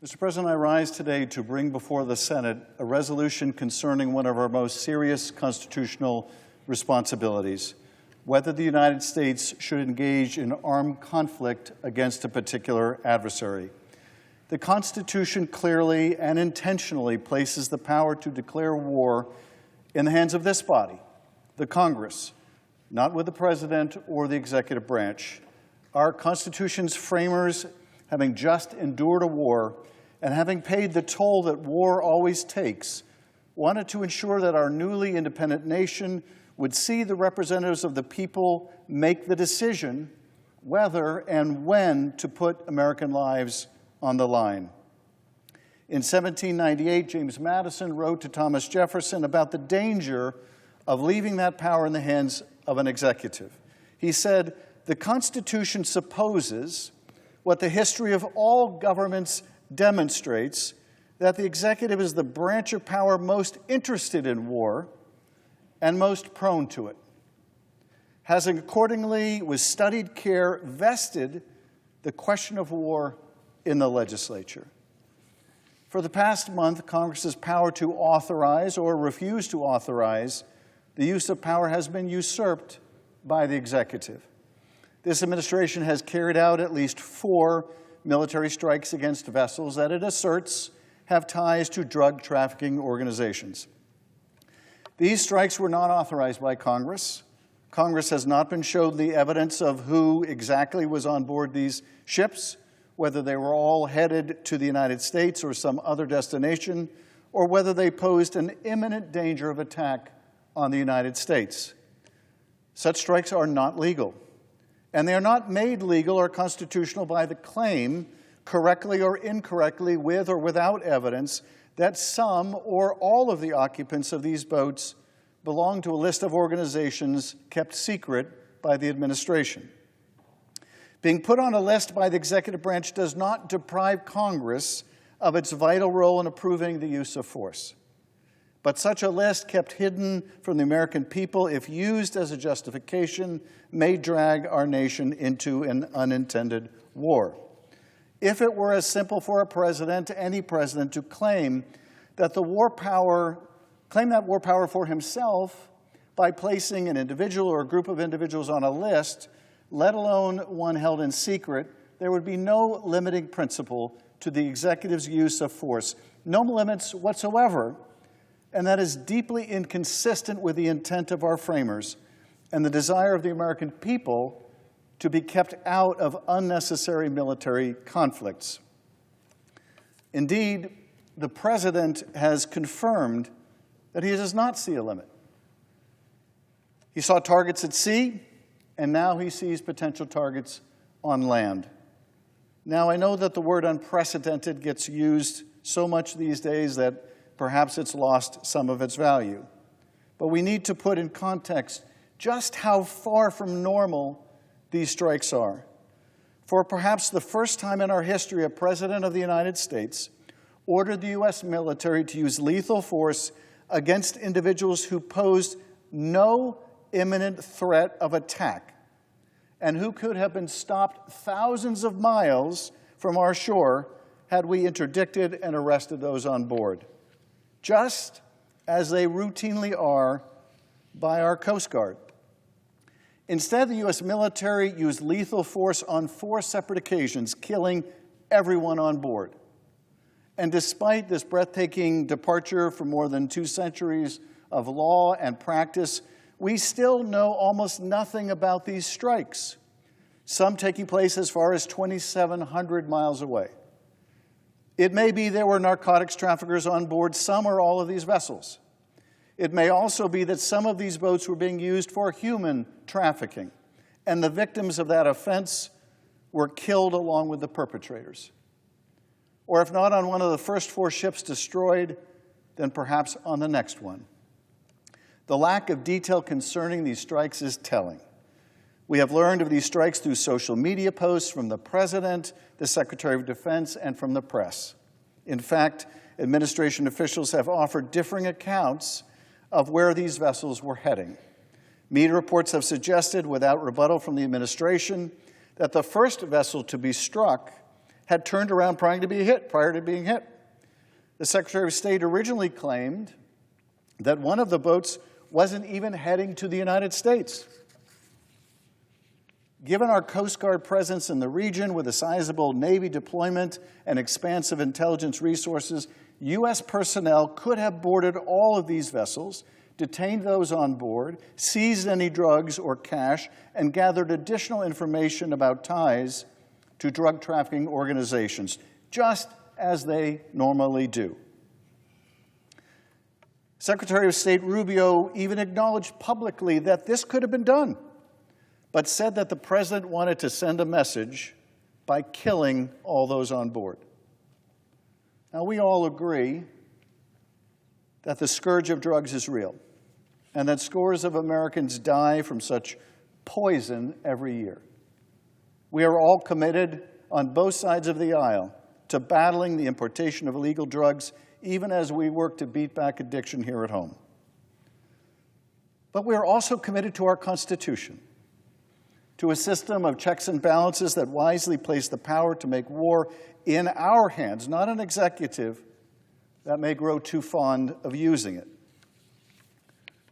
Mr. President, I rise today to bring before the Senate a resolution concerning one of our most serious constitutional responsibilities, whether the United States should engage in armed conflict against a particular adversary. The Constitution clearly and intentionally places the power to declare war in the hands of this body, the Congress, not with the President or the executive branch. Our Constitution's framers, having just endured a war and having paid the toll that war always takes, wanted to ensure that our newly independent nation would see the representatives of the people make the decision whether and when to put American lives on the line. In 1798, James Madison wrote to Thomas Jefferson about the danger of leaving that power in the hands of an executive. He said, "The Constitution supposes what the history of all governments demonstrates, that the executive is the branch of power most interested in war and most prone to it, has accordingly, with studied care, vested the question of war in the legislature." For the past month, Congress's power to authorize or refuse to authorize the use of power has been usurped by the executive. This administration has carried out at least 4 military strikes against vessels that it asserts have ties to drug trafficking organizations. These strikes were not authorized by Congress. Congress has not been shown the evidence of who exactly was on board these ships, whether they were all headed to the United States or some other destination, or whether they posed an imminent danger of attack on the United States. Such strikes are not legal, and they are not made legal or constitutional by the claim, correctly or incorrectly, with or without evidence, that some or all of the occupants of these boats belong to a list of organizations kept secret by the administration. Being put on a list by the executive branch does not deprive Congress of its vital role in approving the use of force. But such a list, kept hidden from the American people, if used as a justification, may drag our nation into an unintended war. If it were as simple for a president, any president, to claim that war power for himself by placing an individual or a group of individuals on a list, let alone one held in secret, there would be no limiting principle to the executive's use of force, no limits whatsoever, and that is deeply inconsistent with the intent of our framers and the desire of the American people to be kept out of unnecessary military conflicts. Indeed, the President has confirmed that he does not see a limit. He saw targets at sea, and now he sees potential targets on land. Now, I know that the word unprecedented gets used so much these days that perhaps it's lost some of its value. But we need to put in context just how far from normal these strikes are. For perhaps the first time in our history, a president of the United States ordered the U.S. military to use lethal force against individuals who posed no imminent threat of attack and who could have been stopped thousands of miles from our shore had we interdicted and arrested those on board, just as they routinely are by our Coast Guard. Instead, the U.S. military used lethal force on 4 separate occasions, killing everyone on board. And despite this breathtaking departure from more than 2 centuries of law and practice, we still know almost nothing about these strikes, some taking place as far as 2,700 miles away. It may be there were narcotics traffickers on board some or all of these vessels. It may also be that some of these boats were being used for human trafficking, and the victims of that offense were killed along with the perpetrators. Or if not on one of the first 4 ships destroyed, then perhaps on the next one. The lack of detail concerning these strikes is telling. We have learned of these strikes through social media posts from the President, the Secretary of Defense, and from the press. In fact, administration officials have offered differing accounts of where these vessels were heading. Media reports have suggested, without rebuttal from the administration, that the first vessel to be struck had turned around prior to being hit. The Secretary of State originally claimed that one of the boats wasn't even heading to the United States. Given our Coast Guard presence in the region with a sizable Navy deployment and expansive intelligence resources, U.S. personnel could have boarded all of these vessels, detained those on board, seized any drugs or cash, and gathered additional information about ties to drug trafficking organizations, just as they normally do. Secretary of State Rubio even acknowledged publicly that this could have been done, but said that the president wanted to send a message by killing all those on board. Now, we all agree that the scourge of drugs is real and that scores of Americans die from such poison every year. We are all committed on both sides of the aisle to battling the importation of illegal drugs, even as we work to beat back addiction here at home. But we are also committed to our Constitution, to a system of checks and balances that wisely place the power to make war in our hands, not an executive that may grow too fond of using it.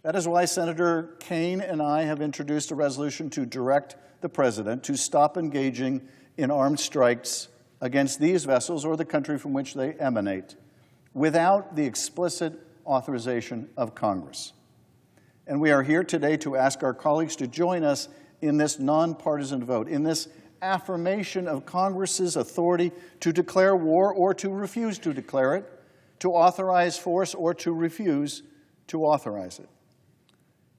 That is why Senator Kaine and I have introduced a resolution to direct the president to stop engaging in armed strikes against these vessels or the country from which they emanate without the explicit authorization of Congress. And we are here today to ask our colleagues to join us in this nonpartisan vote, in this affirmation of Congress's authority to declare war or to refuse to declare it, to authorize force or to refuse to authorize it.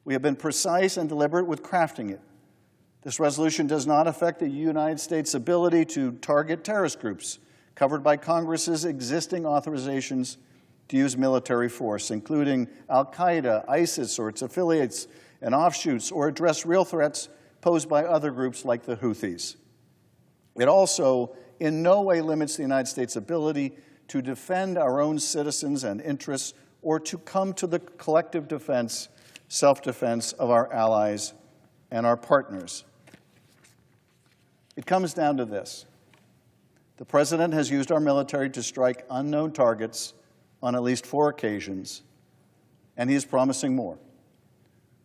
We have been precise and deliberate with crafting it. This resolution does not affect the United States' ability to target terrorist groups covered by Congress's existing authorizations to use military force, including al-Qaeda, ISIS, or its affiliates and offshoots, or address real threats posed by other groups like the Houthis. It also in no way limits the United States' ability to defend our own citizens and interests or to come to the collective defense, self-defense of our allies and our partners. It comes down to this. The president has used our military to strike unknown targets on at least 4 occasions, and he is promising more.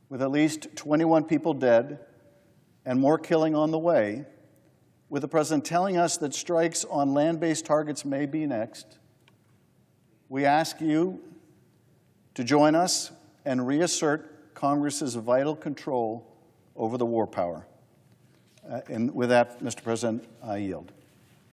With at least 21 people dead and more killing on the way, with the president telling us that strikes on land-based targets may be next, we ask you to join us and reassert Congress's vital control over the war power. And with that, Mr. President, I yield.